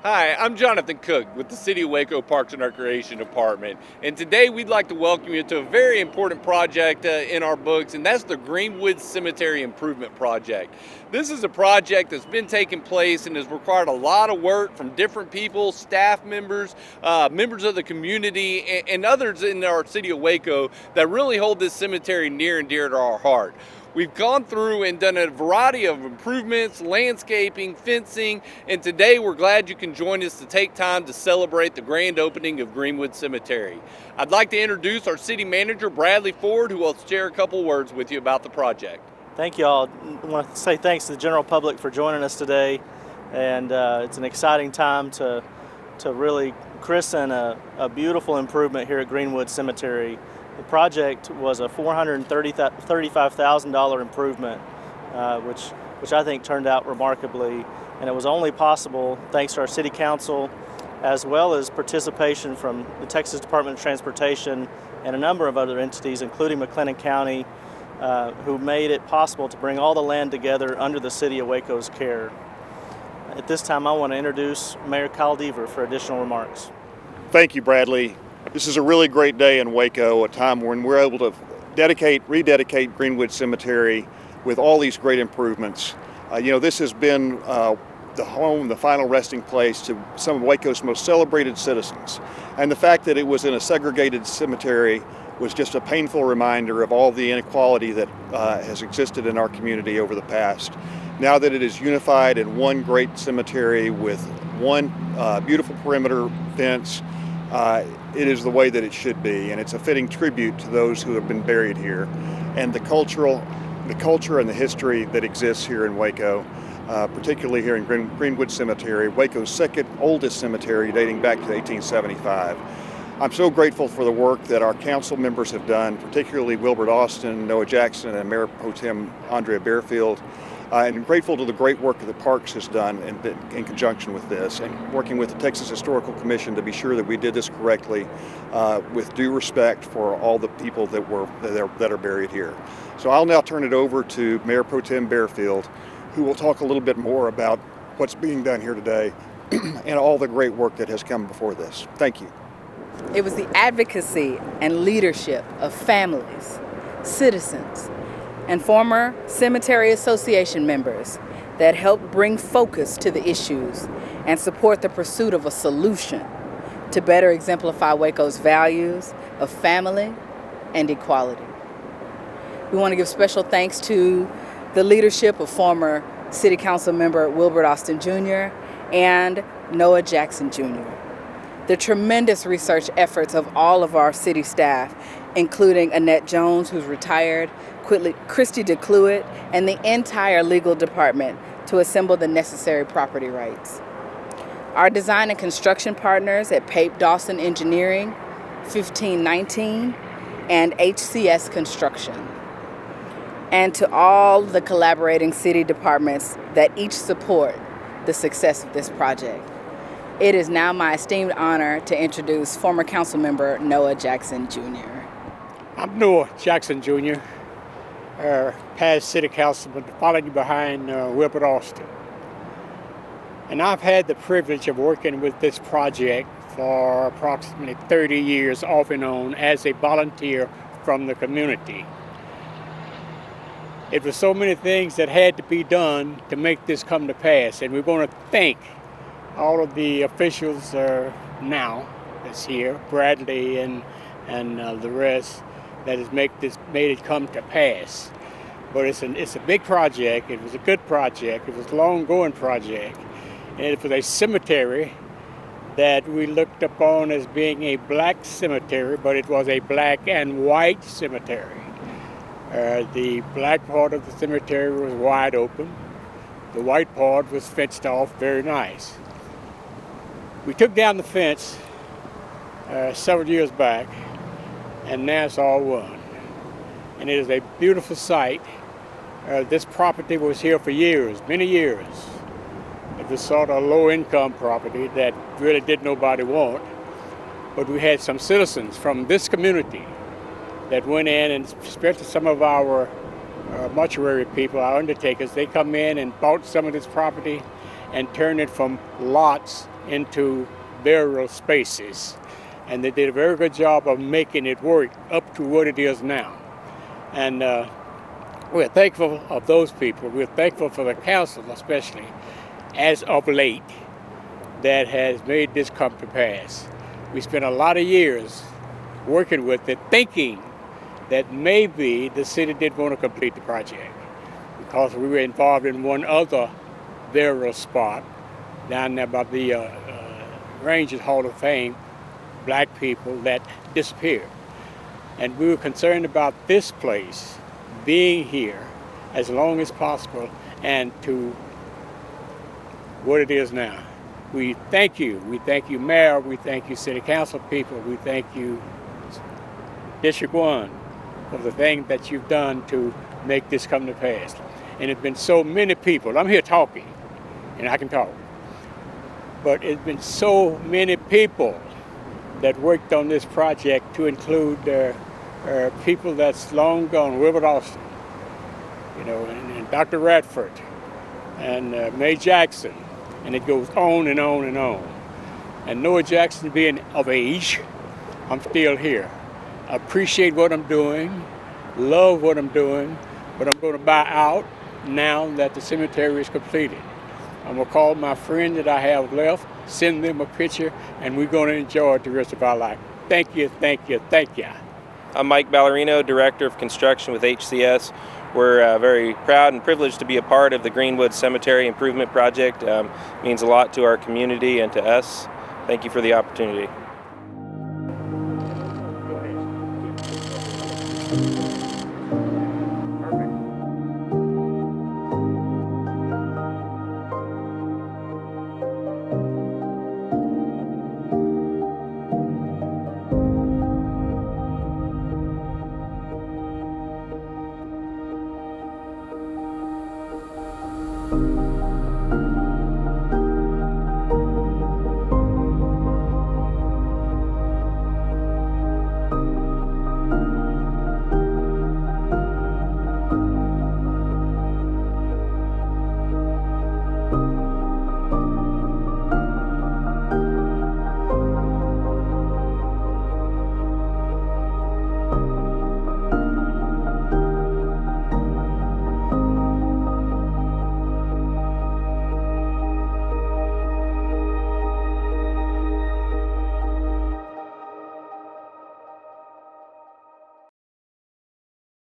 Hi, I'm Jonathan Cook with the City of Waco Parks and Recreation Department, and today we'd like to welcome you to a very important project in our books, and that's the Greenwood Cemetery Improvement Project. This is a project that's been taking place and has required a lot of work from different people, staff members, members of the community, and others in our City of Waco that really hold this cemetery near and dear to our heart. We've gone through and done a variety of improvements, landscaping, fencing, and today we're glad you can join us to take time to celebrate the grand opening of Greenwood Cemetery. I'd like to introduce our city manager, Bradley Ford, who will share a couple words with you about the project. Thank you all. I want to say thanks to the general public for joining us today, and it's an exciting time to really christen a beautiful improvement here at Greenwood Cemetery. The project was a $435,000 improvement, which I think turned out remarkably, and it was only possible thanks to our City Council, as well as participation from the Texas Department of Transportation and a number of other entities, including McLennan County, who made it possible to bring all the land together under the City of Waco's care. At this time, I want to introduce Mayor Kyle Deaver for additional remarks. Thank you, Bradley. This is a really great day in Waco, a time when we're able to rededicate Greenwood Cemetery with all these great improvements. This has been the final resting place to some of Waco's most celebrated citizens. And the fact that it was in a segregated cemetery was just a painful reminder of all the inequality that has existed in our community over the past. Now that it is unified in one great cemetery with one beautiful perimeter fence, it is the way that it should be, and it's a fitting tribute to those who have been buried here, and the culture and the history that exists here in Waco, particularly here in Greenwood Cemetery, Waco's second oldest cemetery dating back to 1875. I'm so grateful for the work that our council members have done, particularly Wilbert Austin, Noah Jackson, and Mayor Pro Tem Andrea Bearfield. And grateful to the great work that the Parks has done in conjunction with this, and working with the Texas Historical Commission to be sure that we did this correctly with due respect for all the people that are buried here. So I'll now turn it over to Mayor Pro Tem Bearfield, who will talk a little bit more about what's being done here today and all the great work that has come before this. Thank you. It was the advocacy and leadership of families, citizens, and former Cemetery Association members that helped bring focus to the issues and support the pursuit of a solution to better exemplify Waco's values of family and equality. We want to give special thanks to the leadership of former City Council member Wilbert Austin Jr. and Noah Jackson Jr. The tremendous research efforts of all of our city staff, including Annette Jones, who's retired, Christy DeCluitt, and the entire legal department to assemble the necessary property rights. Our design and construction partners at Pape Dawson Engineering, 1519, and HCS Construction. And to all the collaborating city departments that each support the success of this project. It is now my esteemed honor to introduce former council member Noah Jackson Jr. I'm Noah Jackson Jr., past city councilman, following behind Wilbert Austin. And I've had the privilege of working with this project for approximately 30 years off and on as a volunteer from the community. It was so many things that had to be done to make this come to pass, and we want to thank all of the officials now that's here, Bradley and the rest, that has made it come to pass. But it's a big project. It was a good project. It was a long-going project. And it was a cemetery that we looked upon as being a black cemetery, but it was a black and white cemetery. The black part of the cemetery was wide open. The white part was fenced off very nice. We took down the fence several years back, and now it's all one. And it is a beautiful site. This property was here for years, many years. It was sort of a low-income property that really did nobody want. But we had some citizens from this community that went in, and especially some of our mortuary people, our undertakers, they come in and bought some of this property and turn it from lots into burial spaces. And they did a very good job of making it work up to what it is now. And we're thankful of those people. We're thankful for the council, especially, as of late, that has made this come to pass. We spent a lot of years working with it, thinking that maybe the city didn't want to complete the project because we were involved in one other burial spot down there by the Rangers Hall of Fame, black people that disappeared. And we were concerned about this place being here as long as possible and to what it is now. We thank you. We thank you, Mayor. We thank you, City Council people. We thank you, District 1, for the thing that you've done to make this come to pass. And it's been so many people. I'm here talking, and I can talk. But it's been so many people that worked on this project, to include people that's long gone, Wilbert Austin, and Dr. Radford, and May Jackson, and it goes on and on and on. And Noah Jackson being of age, I'm still here. I appreciate what I'm doing, love what I'm doing, but I'm going to buy out now that the cemetery is completed. I'm going to call my friend that I have left, send them a picture, and we're going to enjoy it the rest of our life. Thank you, thank you, thank you. I'm Mike Ballerino, Director of Construction with HCS. We're very proud and privileged to be a part of the Greenwood Cemetery Improvement Project. It means a lot to our community and to us. Thank you for the opportunity.